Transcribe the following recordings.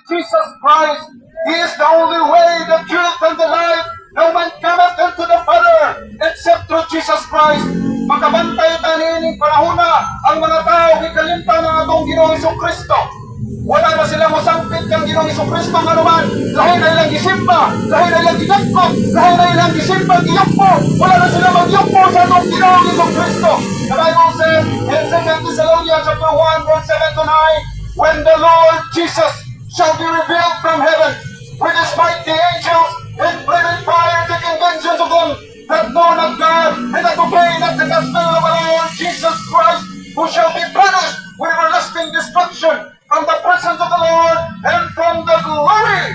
Jesus Christ. He is the only way, the truth, and the life. No man cometh unto the Father except through Jesus Christ. Makabantay tanining panahuna ang mga tao ikalimtan ng atong Ginoong Jesucristo. Wala na sila mosangpit kang Ginoong Jesucristo nga naman. Lahi na ilang gisimba, lahi na ilang gidagkot, lahi na ilang gisimba, giyukpo. Wala na sila magyukpo sa atong Ginoong Jesucristo. The Bible says in 2 Thessalonians chapter 1 verse 7 to 9, when the Lord Jesus shall be revealed from heaven with his mighty angels in flaming fire, taking vengeance of them that know not God, and that obey not the gospel of our Lord Jesus Christ, who shall be punished with everlasting destruction from the presence of the Lord and from the glory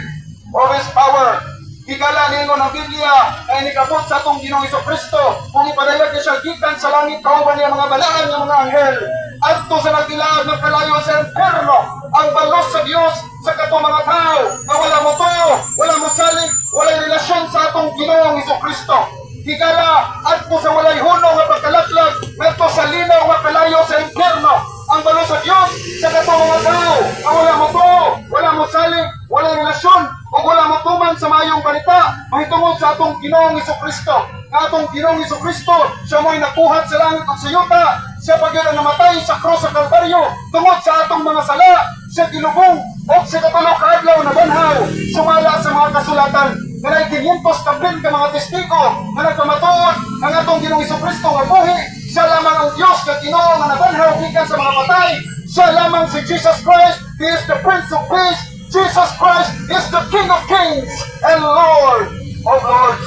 of his power. Higala ninyo ng Biblia ay nikabot sa atong Ginoong Jesucristo kung ipadayag niya siya gikan sa langit kauban niya mga balaan ng mga anghel adto sa nagtilaag ng kalayo sa impierno ang balos sa Dios sa katong mga tao na wala mo to, wala mo salig, walay relasyon sa atong Ginoong Jesucristo. Higala adto sa walay huno nga pagkalaklag ngadto sa linaw nga kalayo sa impierno ang balos sa Dios sa katong mga tao na wala mo to, wala mo salig, walay relasyon o wala mo tuman sa mayong balita mahitungod sa atong Ginoong Jesucristo. Nga atong Ginoong Jesucristo siya mo'y nakuhat sa langit at sa yuta, siya pagyod ang namatay sa krus sa Kalbaryo tungod sa atong mga sala, siya gilubong o sa katulog kaadlaw na banhaw sumala sa mga kasulatan. Kanay 500 kabin ka mga testigo na nagkamatuod ang atong Ginoong Jesucristo nga buhi. Siya lamang ang Diyos na Ginoo nga nabanhaw gikan sa mga patay. Siya lamang si Jesus Christ. He is the Prince of Peace. Jesus Christ is the King of Kings and Lord of Lords.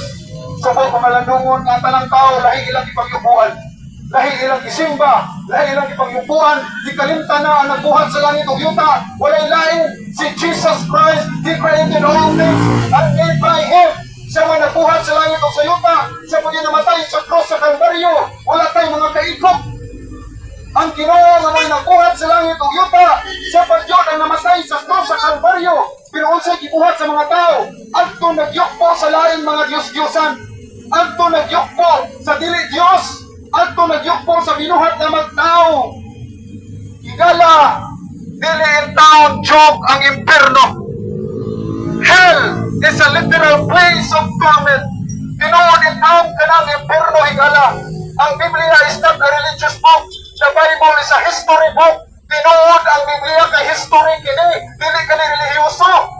Subok kamalandungon nga tanang tao lahi ilang ipagyubuan, lahi ilang isimba, lahi ilang ipagyubuan, di kalimtan na ang nagbuhat sa langit ug yuta. Walay lain si Jesus Christ. He created all things and made by Him. Siya may nabuhat sa langit ug sa yuta. Siya po namatay sa krus sa Kalbaryo. Wala tayong mga kaikop. Ang Ginoo nga may nabuhat sa langit ug yuta, siya pa Diyos ang namatay sa krus sa Kalbaryo. Pero unsay gibuhat sa mga tao? Adto nagyukpo sa lain mga Diyos-Diyosan. Adto nagyukpo sa dili Diyos. Adto nagyukpo sa binuhat na magtao. Higala, dili in town joke ang impierno. Hell is a literal place of torment. Tinuod in town ka ng impierno, higala. Ang Biblia is not a religious book. The Bible is a history book. Tinuod ang Biblia kay history kini, dili kani relihiyoso.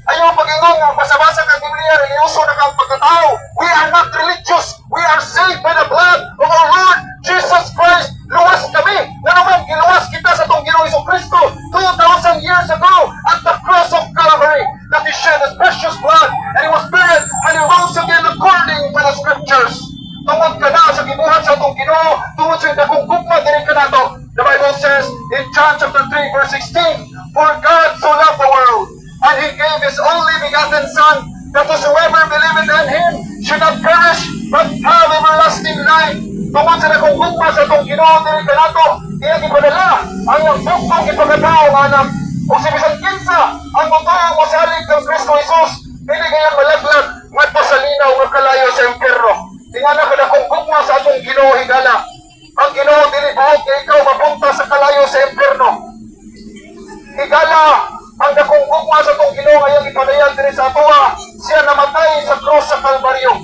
Ayaw pag-ingong ang basa-basa ng Biblia, relihiyoso na kang pagkatao. We are not religious. We are saved by the blood of our Lord Jesus Christ. Luwas kami. Na naman, giluwas kita sa itong Ginoong Jesucristo 2,000 years ago at the cross of Calvary, that He shed His precious blood and He was buried and He rose again according to the Scriptures. Tungod ka na sa gibuhat sa itong Ginoo, tungod sa dakong gugma diri ka na to. The Bible says in John chapter 3 verse 16, for God so loved the world, and He gave His only begotten Son, that whosoever believeth in Him should not perish, but have everlasting life. Tungod sa dakong gugma sa itong Ginoo diri ka na to, iyang ipadala ang bukong ipagkatao ng anak. O si bisan kinsa ang mutuo mo sa alig ng Kristo Jesus, hindi kaya malaglag ngadto sa linaw nga kalayo sa impierno. Tingala ka na kung gugma sa atong Ginoo, higala. Ang Ginoo dili buhok kay ikaw mapunta sa kalayo sa impierno. Higala, ang dakong gugma sa atong Ginoo ngayong ipadayag diri sa atoa, siya namatay sa krus sa Kalbaryo.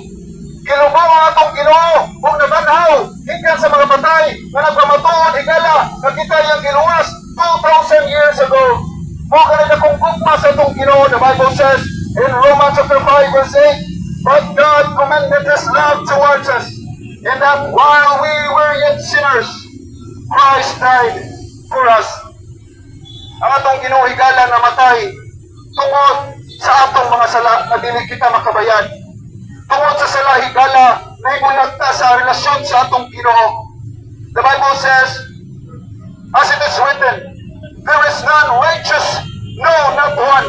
Gilubong ang atong Ginoo kung nabanhaw gikan sa mga patay nga nagpamatuod, higala na kita yung giluwas 2,000 years ago. Kung kanila kung gugma sa atong Ginoo, the Bible says in Romans chapter 5 verse 8, but God commended His love towards us, in that while we were yet sinners, Christ died for us. Ang atong Ginoo higala namatay tungod sa atong mga sala na dili kita makabayad. Tungod sa sala higala na imunagta sa relasyon sa atong Ginoo. The Bible says, as it is written, there is none righteous, no, not one.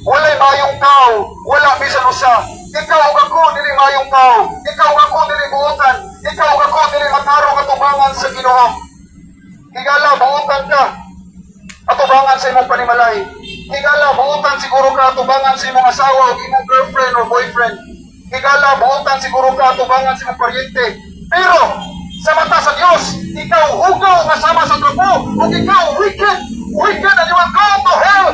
Walay mayong tao, wala bisan usa. Ikaw ug ako dili mayong tao. Ikaw ug ako dili buotan. Ikaw ug ako dili mataro katubangan sa Ginoo. Higala buotan ka atubangan sa imong panimalay. Higala buotan siguro ka atubangan sa imong asawa o imong girlfriend or boyfriend. Higala buotan siguro ka atubangan sa imong paryente. Pero sa mata sa Dios, ikaw hugaw nga sama sa trupo ug ikaw wicked and you will go to hell